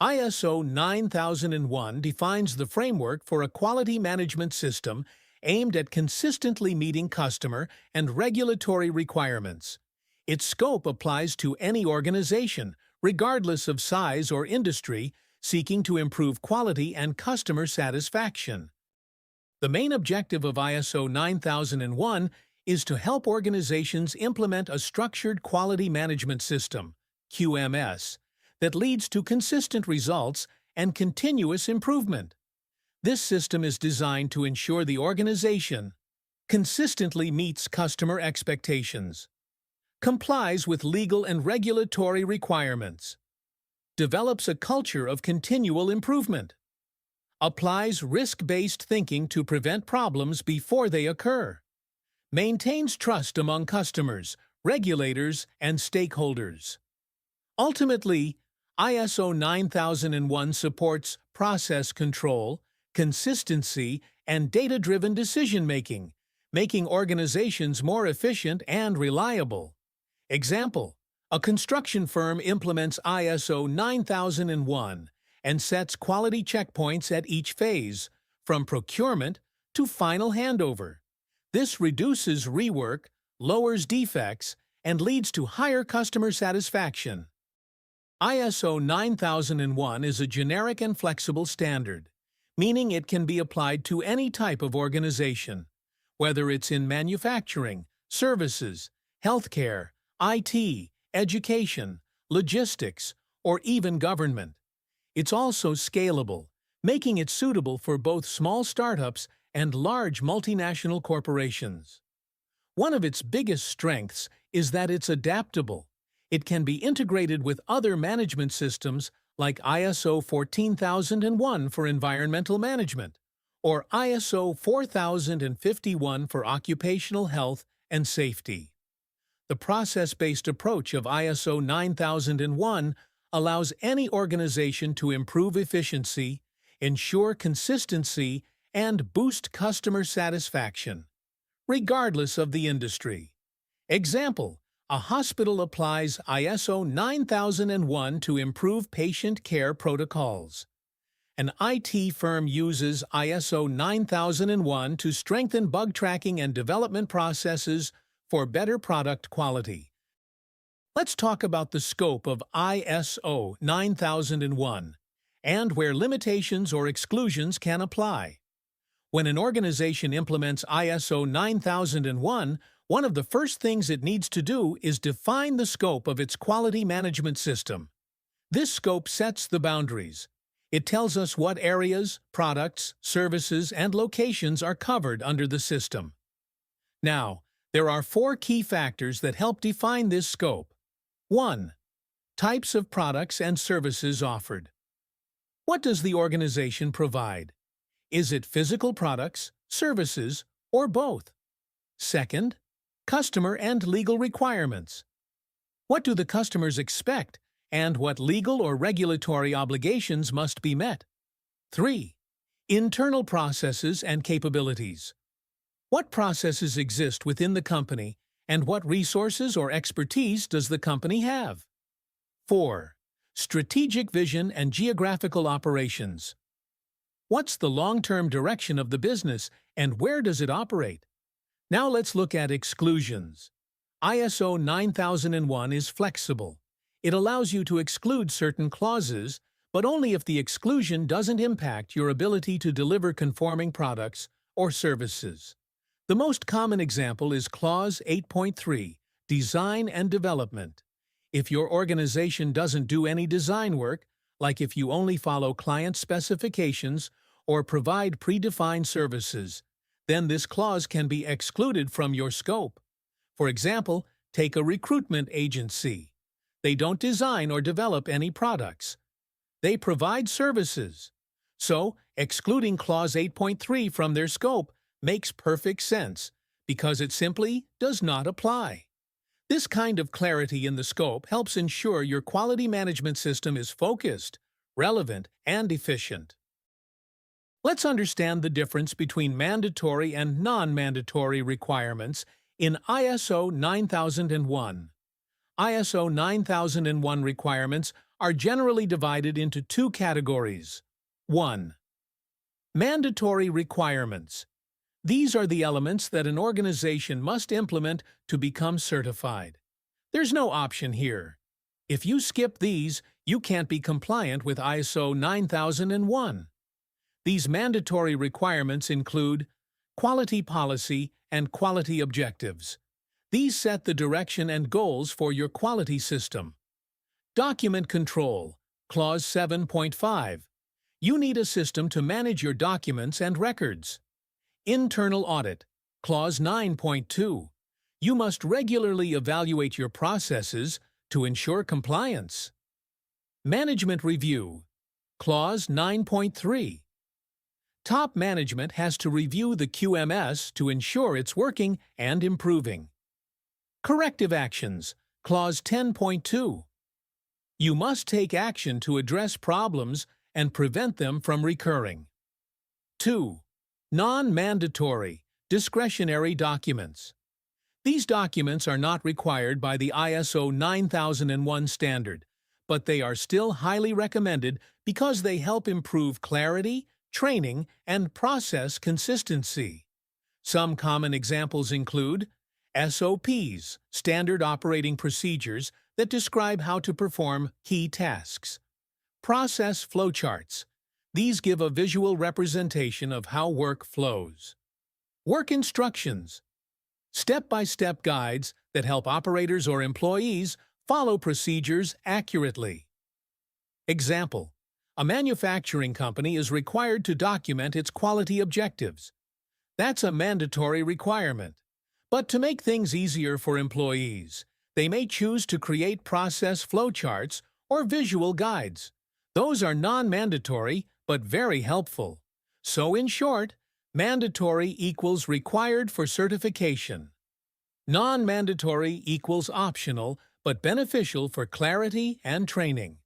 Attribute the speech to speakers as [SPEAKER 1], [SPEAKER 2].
[SPEAKER 1] ISO 9001 defines the framework for a quality management system aimed at consistently meeting customer and regulatory requirements. Its scope applies to any organization, regardless of size or industry, seeking to improve quality and customer satisfaction. The main objective of ISO 9001 is to help organizations implement a structured quality management system, QMS, that leads to consistent results and continuous improvement. This system is designed to ensure the organization consistently meets customer expectations, complies with legal and regulatory requirements, develops a culture of continual improvement, applies risk-based thinking to prevent problems before they occur, maintains trust among customers, regulators, and stakeholders. Ultimately, ISO 9001 supports process control, consistency, and data-driven decision-making, making organizations more efficient and reliable. Example: a construction firm implements ISO 9001 and sets quality checkpoints at each phase, from procurement to final handover. This reduces rework, lowers defects, and leads to higher customer satisfaction. ISO 9001 is a generic and flexible standard, meaning it can be applied to any type of organization, whether it's in manufacturing, services, healthcare, IT, education, logistics, or even government. It's also scalable, making it suitable for both small startups and large multinational corporations. One of its biggest strengths is that it's adaptable. It can be integrated with other management systems like ISO 14001 for environmental management, or ISO 4051 for occupational health and safety. The process-based approach of ISO 9001 allows any organization to improve efficiency, ensure consistency, and boost customer satisfaction, regardless of the industry. Example: a hospital applies ISO 9001 to improve patient care protocols. An IT firm uses ISO 9001 to strengthen bug tracking and development processes for better product quality. Let's talk about the scope of ISO 9001 and where limitations or exclusions can apply. When an organization implements ISO 9001, one of the first things it needs to do is define the scope of its quality management system. This scope sets the boundaries. It tells us what areas, products, services, and locations are covered under the system. Now, there are 4 key factors that help define this scope. 1. Types of products and services offered. What does the organization provide? Is it physical products, services, or both? 2. Customer and legal requirements. What do the customers expect, and what legal or regulatory obligations must be met? 3. Internal processes and capabilities. What processes exist within the company, and what resources or expertise does the company have? 4. Strategic vision and geographical operations. What's the long-term direction of the business, and where does it operate? Now let's look at exclusions. ISO 9001 is flexible. It allows you to exclude certain clauses, but only if the exclusion doesn't impact your ability to deliver conforming products or services. The most common example is Clause 8.3, Design and Development. If your organization doesn't do any design work, like if you only follow client specifications or provide predefined services, then this clause can be excluded from your scope. For example, take a recruitment agency. They don't design or develop any products. They provide services. So, excluding Clause 8.3 from their scope makes perfect sense, because it simply does not apply. This kind of clarity in the scope helps ensure your quality management system is focused, relevant, and efficient. Let's understand the difference between mandatory and non-mandatory requirements in ISO 9001. ISO 9001 requirements are generally divided into two categories. 1. Mandatory requirements. These are the elements that an organization must implement to become certified. There's no option here. If you skip these, you can't be compliant with ISO 9001. These mandatory requirements include quality policy and quality objectives. These set the direction and goals for your quality system. Document control, Clause 7.5. You need a system to manage your documents and records. Internal audit, Clause 9.2. You must regularly evaluate your processes to ensure compliance. Management review, Clause 9.3. Top management has to review the QMS to ensure it's working and improving. Corrective actions, Clause 10.2. You must take action to address problems and prevent them from recurring. 2. Non-mandatory, discretionary documents. These documents are not required by the ISO 9001 standard, but they are still highly recommended because they help improve clarity, training, and process consistency. Some common examples include SOPs, standard operating procedures that describe how to perform key tasks. Process flowcharts. These give a visual representation of how work flows. Work instructions. Step-by-step guides that help operators or employees follow procedures accurately. Example: a manufacturing company is required to document its quality objectives. That's a mandatory requirement. But to make things easier for employees, they may choose to create process flowcharts or visual guides. Those are non-mandatory but very helpful. So in short, mandatory equals required for certification. Non-mandatory equals optional but beneficial for clarity and training.